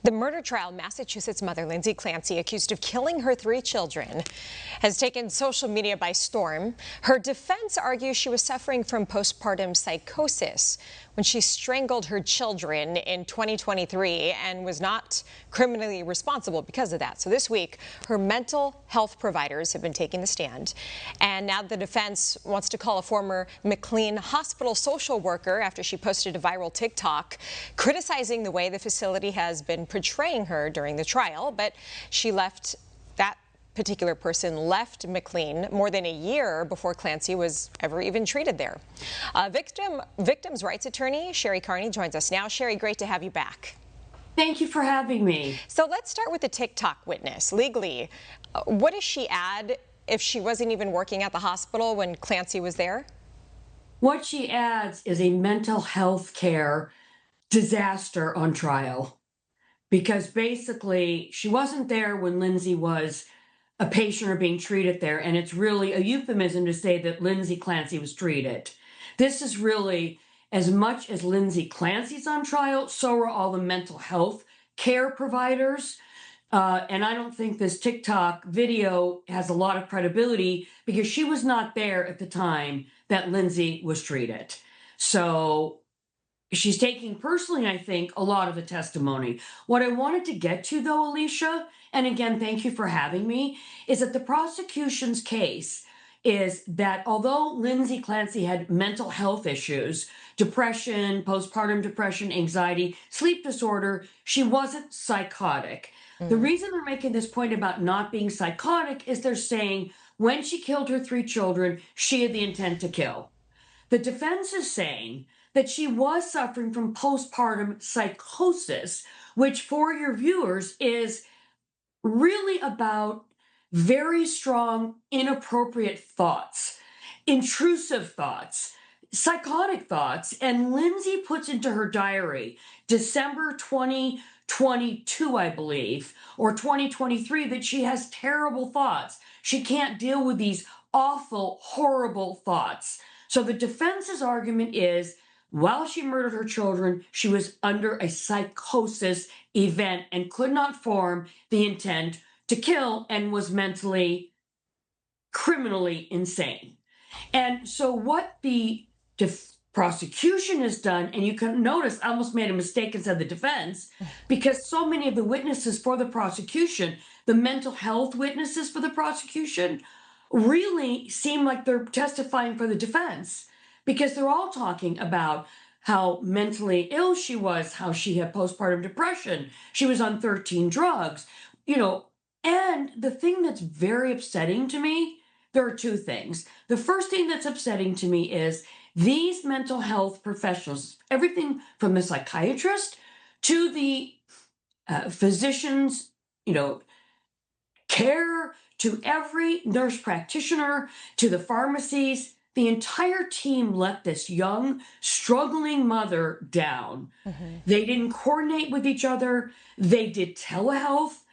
The murder trial Massachusetts mother Lindsay Clancy, accused of killing her 3 children, has taken social media by storm. Her defense argues she was suffering from postpartum psychosis when she strangled her children in 2023 and was not criminally responsible because of that. So this week, her mental health providers have been taking the stand. And now the defense wants to call a former McLean hospital social worker after she posted a viral TikTok criticizing the way the facility has been portraying her during the trial. But that particular person left McLean more than a year before Clancy was ever even treated there. Victims' rights attorney Shari Karney joins us now. Shari, great to have you back. Thank you for having me. So let's start with the TikTok witness. Legally, what does she add if she wasn't even working at the hospital when Clancy was there? What she adds is a mental health care disaster on trial, because basically she wasn't there when Lindsay was a patient or being treated there, and it's really a euphemism to say that Lindsay Clancy was treated. This is really, as much as Lindsay Clancy's on trial, so are all the mental health care providers. And I don't think this TikTok video has a lot of credibility because she was not there at the time that Lindsay was treated. So she's taking personally, I think, a lot of the testimony. What I wanted to get to, though, Alicia, and again, thank you for having me, is that the prosecution's case is that although Lindsay Clancy had mental health issues, depression, postpartum depression, anxiety, sleep disorder, she wasn't psychotic. The reason they're making this point about not being psychotic is they're saying when she killed her 3 children, she had the intent to kill. The defense is saying that she was suffering from postpartum psychosis, which for your viewers is really about very strong, inappropriate thoughts, intrusive thoughts, psychotic thoughts. And Lindsay puts into her diary, December 2022, I believe, or 2023, that she has terrible thoughts. She can't deal with these awful, horrible thoughts. So the defense's argument is, while she murdered her children, she was under a psychosis event and could not form the intent to kill and was mentally, criminally insane. And so what the prosecution has done, and you can notice I almost made a mistake and said the defense, because so many of the witnesses for the prosecution, the mental health witnesses for the prosecution, really seem like they're testifying for the defense, because they're all talking about how mentally ill she was, how she had postpartum depression, she was on 13 drugs, and the thing that's very upsetting to me, there are 2 things. The first thing that's upsetting to me is these mental health professionals, everything from the psychiatrist to the physicians, care, to every nurse practitioner, to the pharmacies, the entire team let this young, struggling mother down. They didn't coordinate with each other. They did telehealth.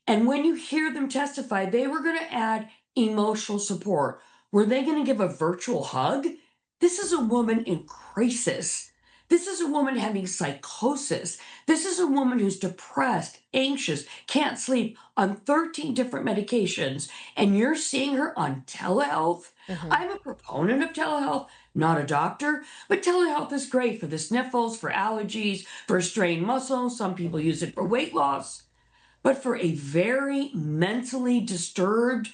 And when you hear them testify, they were going to add emotional support. Were they going to give a virtual hug? This is a woman in crisis. This is a woman having psychosis. This is a woman who's depressed, anxious, can't sleep, on 13 different medications, and you're seeing her on telehealth? I'm a proponent of telehealth, not a doctor, but telehealth is great for the sniffles, for allergies, for strained muscles. Some people use it for weight loss. But for a very mentally disturbed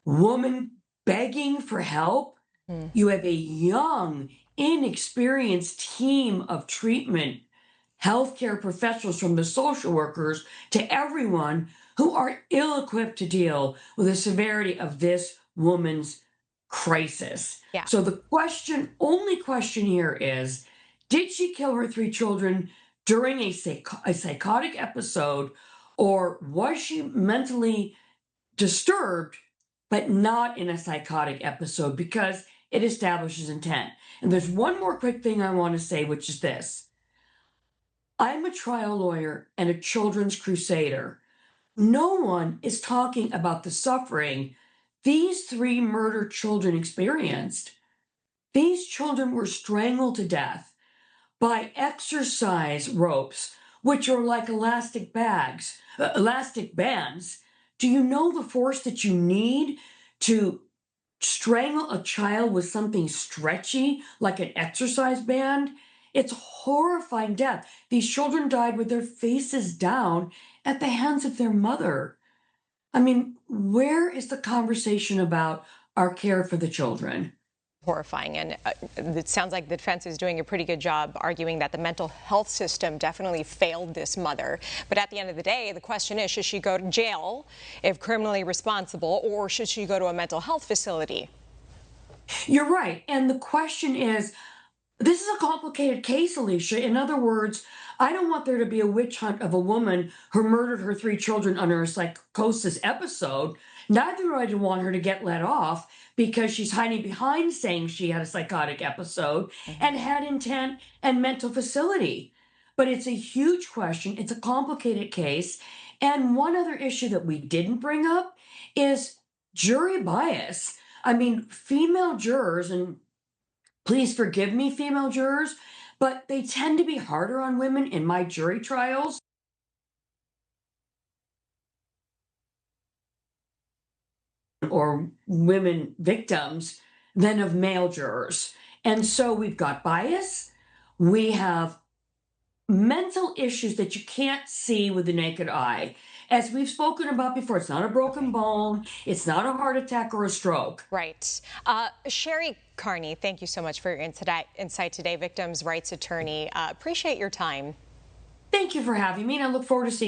woman begging for help, you have a young, inexperienced team of treatment healthcare professionals, from the social workers to everyone, who are ill-equipped to deal with the severity of this woman's crisis. Yeah. So the only question here is, did she kill her 3 children during a psychotic episode, or was she mentally disturbed, but not in a psychotic episode? Because it establishes intent. And there's one more quick thing I want to say, which is this. I'm a trial lawyer and a children's crusader. No one is talking about the suffering these 3 murdered children experienced. These children were strangled to death by exercise ropes which are like elastic bands. Do you know the force that you need to strangle a child with something stretchy like an exercise band? It's horrifying death. These children died with their faces down at the hands of their mother. I mean, where is the conversation about our care for the children? Horrifying. And it sounds like the defense is doing a pretty good job arguing that the mental health system definitely failed this mother. But at the end of the day, the question is, should she go to jail if criminally responsible, or should she go to a mental health facility? You're right. And the question is, this is a complicated case, Alicia. In other words, I don't want there to be a witch hunt of a woman who murdered her 3 children under a psychosis episode. Neither do I want her to get let off because she's hiding behind saying she had a psychotic episode and had intent and mental facility. But it's a huge question. It's a complicated case. And one other issue that we didn't bring up is jury bias. I mean, female jurors, and please forgive me, female jurors, but they tend to be harder on women in my jury trials. Or women victims than of male jurors. And so we've got bias, we have mental issues that you can't see with the naked eye. As we've spoken about before, it's not a broken bone, it's not a heart attack or a stroke. Right. Shari Karney, thank you so much for your insight today, victims' rights attorney. Appreciate your time. Thank you for having me, and I look forward to seeing